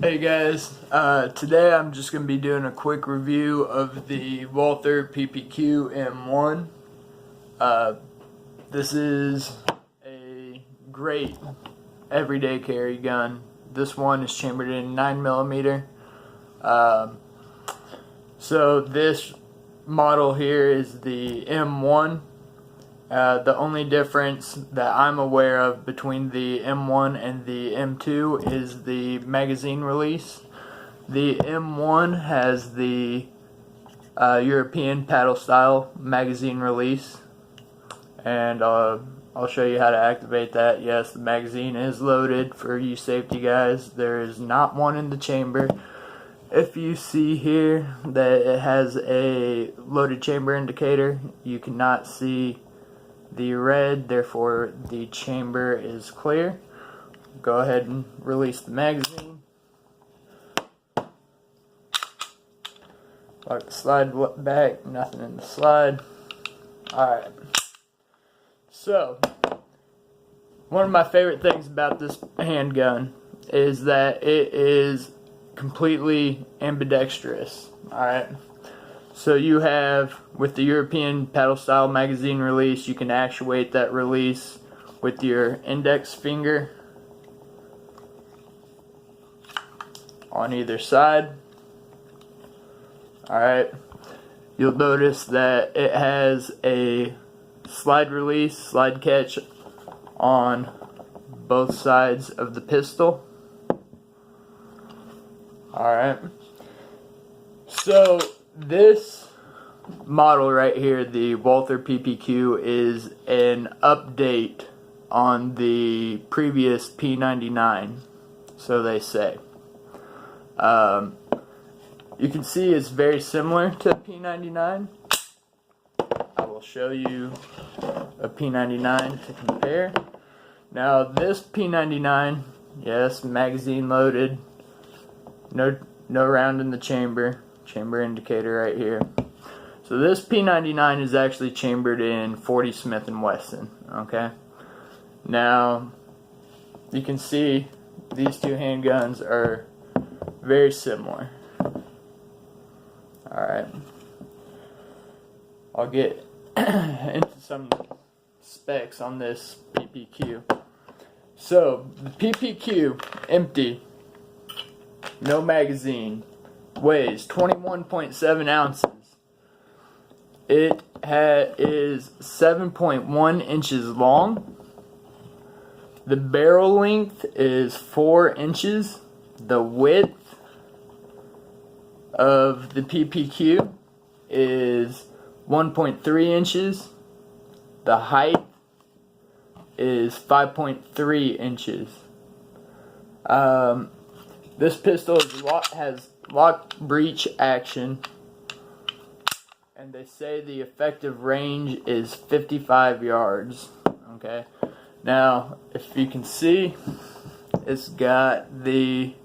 Hey guys, today I'm just going to be doing a quick review of the Walther PPQ M1. This is a great everyday carry gun. This one is chambered in 9mm. So this model here is the M1. The only difference that I'm aware of between the M1 and the M2 is the magazine release. The M1 has the European paddle style magazine release, and I'll show you how to activate that. Yes, the magazine is loaded for you safety guys. There is not one in the chamber. If you see here that it has a loaded chamber indicator, you cannot see the red, therefore the chamber is clear. Go ahead and release the magazine. Lock the slide back, nothing in the slide. Alright. So, one of my favorite things about this handgun is that it is completely ambidextrous. Alright. So you have, with the European paddle style magazine release, you can actuate that release with your index finger on either side. Alright, you'll notice that it has a slide release, slide catch on both sides of the pistol. Alright, so this model right here, the Walther PPQ, is an update on the previous P99, so they say. You can see it's very similar to P99. I will show you a P99 to compare. Now this P99, yes, magazine loaded, no round in the chamber indicator right here. So this P99 is actually chambered in 40 Smith & Wesson. Okay. Now you can see these two handguns are very similar. Alright. I'll get into some specs on this PPQ. So the PPQ empty, no magazine, weighs 21.7 ounces. It is 7.1 inches long. The barrel length is 4 inches. The width of the PPQ is 1.3 inches. The height is 5.3 inches. This pistol has lock breech action, and they say the effective range is 55 yards. Okay, now if you can see, it's got the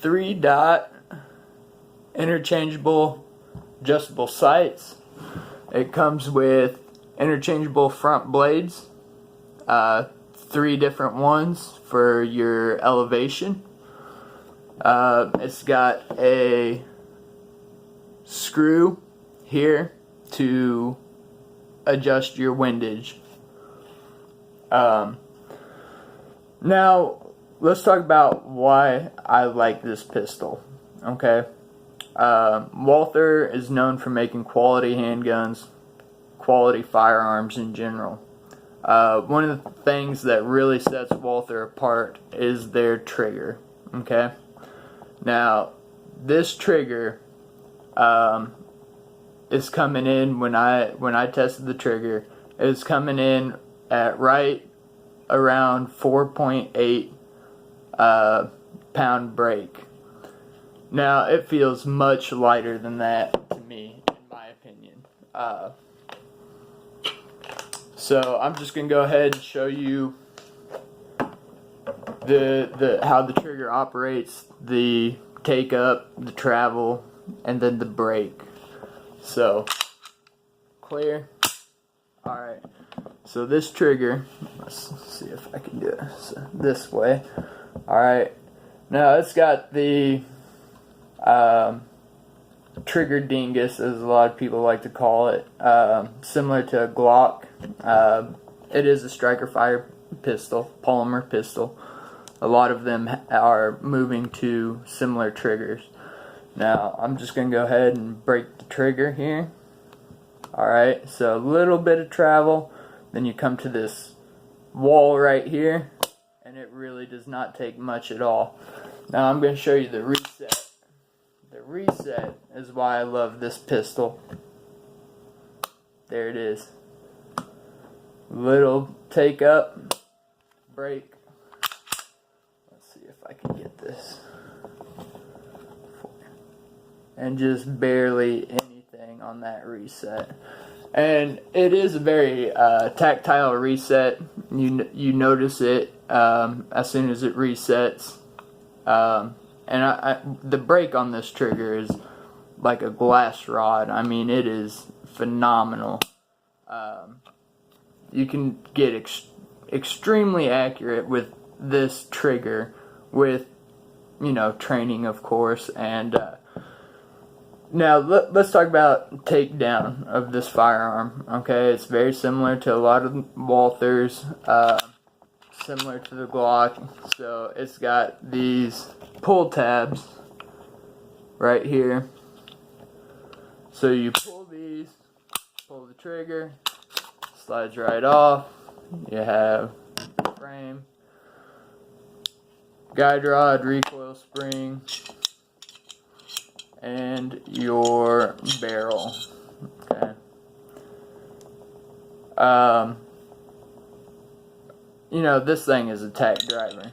3-dot interchangeable adjustable sights. It comes with interchangeable front blades, 3 different ones for your elevation. It's got a screw here to adjust your windage. Now let's talk about why I like this pistol. Okay, Walther is known for making quality handguns, quality firearms in general. One of the things that really sets Walther apart is their trigger. Okay. Now, this trigger is coming in, when I tested the trigger, it's coming in at right around 4.8 pound break. Now, it feels much lighter than that to me, in my opinion. So I'm just gonna go ahead and show you how the trigger operates, the take up, the travel, and then the break. So clear. Alright, so this trigger, let's see if I can do this way. Alright, Now it's got the trigger dingus, as a lot of people like to call it, similar to a Glock. It is a striker fire pistol, polymer pistol. A lot of them are moving to similar triggers. Now I'm just going to go ahead and break the trigger here. Alright, so a little bit of travel, then you come to this wall right here, and it really does not take much at all. Now I'm going to show you the reset. The reset is why I love this pistol. There it is. Little take up, break. Let's see if I can get this. And just barely anything on that reset. And it is a very tactile reset. You notice it as soon as it resets. And the break on this trigger is like a glass rod. I mean, it is phenomenal. You can get extremely accurate with this trigger with, you know, training, of course. And now let's talk about takedown of this firearm. Okay, it's very similar to a lot of Walthers, similar to the Glock. So it's got these pull tabs right here. So you pull these, pull the trigger, slides right off. You have frame, guide rod, recoil spring, and your barrel. Okay. You know, this thing is a tack driver.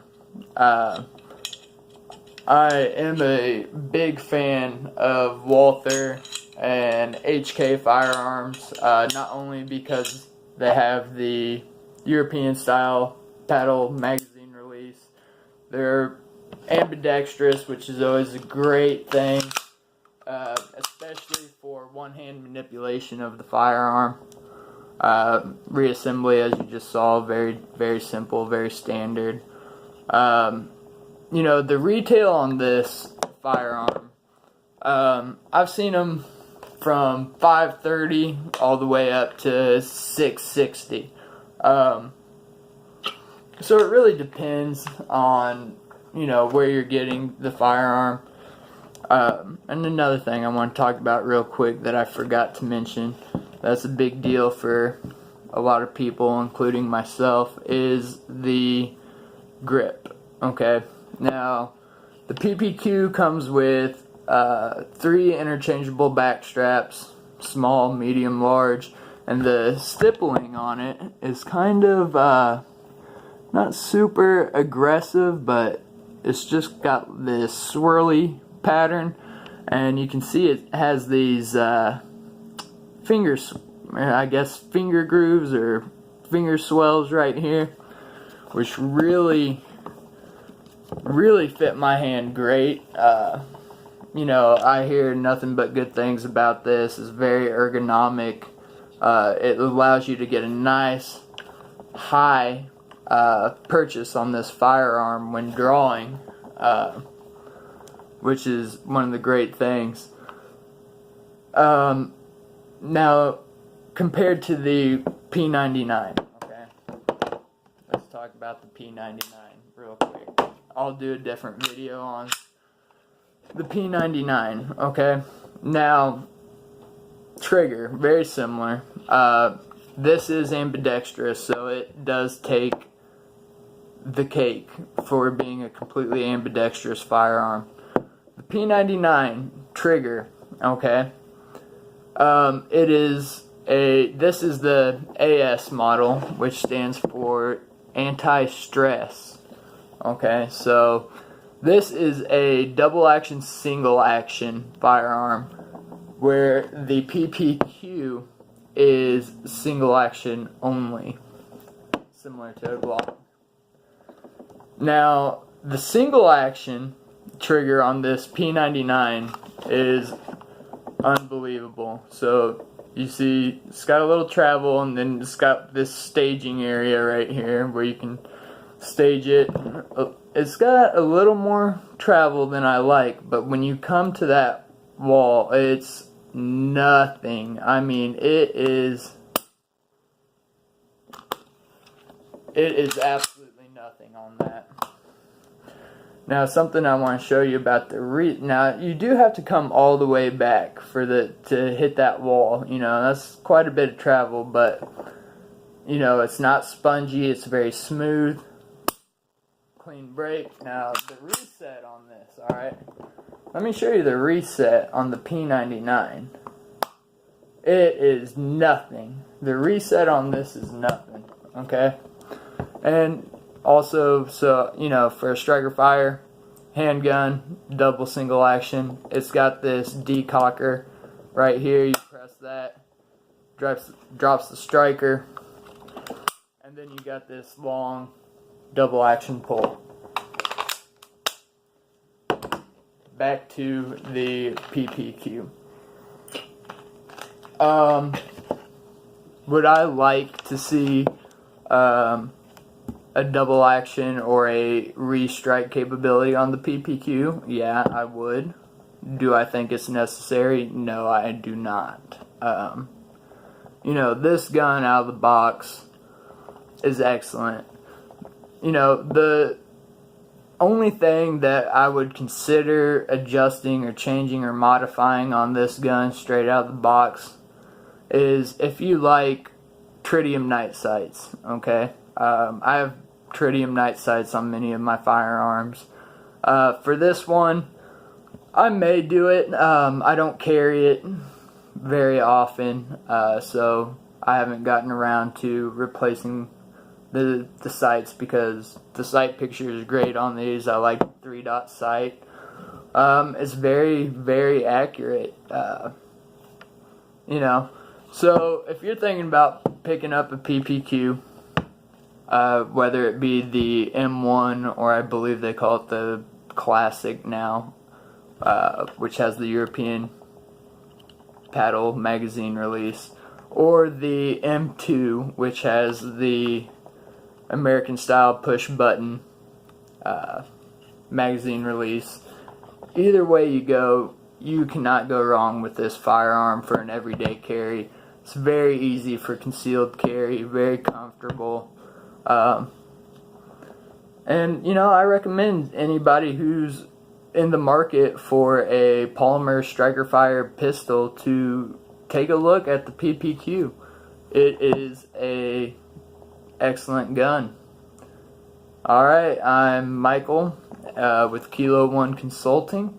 I am a big fan of Walther and HK firearms, not only because they have the European style paddle magazine release. They're ambidextrous, which is always a great thing, especially for one-hand manipulation of the firearm. Reassembly, as you just saw, very, very simple, very standard. You know, the retail on this firearm, I've seen them from $530 all the way up to $660. So it really depends on, you know, where you're getting the firearm. And another thing I want to talk about real quick that I forgot to mention, that's a big deal for a lot of people, including myself, is the grip. Okay, now the PPQ comes with 3 interchangeable back straps, small, medium, large, and the stippling on it is kind of not super aggressive, but it's just got this swirly pattern, and you can see it has these fingers, I guess finger grooves or finger swells right here, which really fit my hand great. You know, I hear nothing but good things about this. It's very ergonomic. It allows you to get a nice high purchase on this firearm when drawing, which is one of the great things. Now, compared to the P99, okay, let's talk about the P99 real quick. I'll do a different video on the P99, okay? Now, trigger, very similar. This is ambidextrous, so it does take the cake for being a completely ambidextrous firearm. The P99 trigger, okay? This is the AS model, which stands for anti-stress. Okay, so this is a double action, single action firearm, where the PPQ is single action only, similar to a Glock. Now, the single action trigger on this P99 is unbelievable. So you see it's got a little travel, and then it's got this staging area right here where you can stage it it's got a little more travel than I like, but when you come to that wall, it's nothing. I mean, it is absolutely nothing on that. Now, something I want to show you about now you do have to come all the way back to hit that wall. You know, that's quite a bit of travel, but you know, it's not spongy, it's very smooth. Clean brake. Now, the reset on this, alright? Let me show you the reset on the P99. It is nothing. The reset on this is nothing, okay? And also, so, you know, for a striker fire, handgun, double single action, it's got this decocker right here. You press that, drops the striker, and then you got this long double action pull. Back to the PPQ. Would I like to see a double action or a restrike capability on the PPQ? Yeah, I would. Do I think it's necessary? No, I do not. You know, this gun out of the box is excellent. You know, the only thing that I would consider adjusting or changing or modifying on this gun straight out of the box is if you like tritium night sights, okay? I have tritium night sights on many of my firearms. For this one, I may do it. I don't carry it very often, so I haven't gotten around to replacing the sights because the sight picture is great on these. I like 3-dot sight. It's very, very accurate. You know, so if you're thinking about picking up a PPQ, whether it be the M1 or I believe they call it the Classic now, which has the European paddle magazine release, or the M2, which has the American style push button magazine release. Either way you go, you cannot go wrong with this firearm for an everyday carry. It's very easy for concealed carry, very comfortable. And you know, I recommend anybody who's in the market for a polymer striker fire pistol to take a look at the PPQ. It is a excellent gun. Alright, I'm Michael with Kilo 1 Consulting,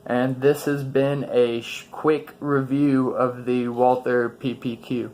and this has been a quick review of the Walther PPQ.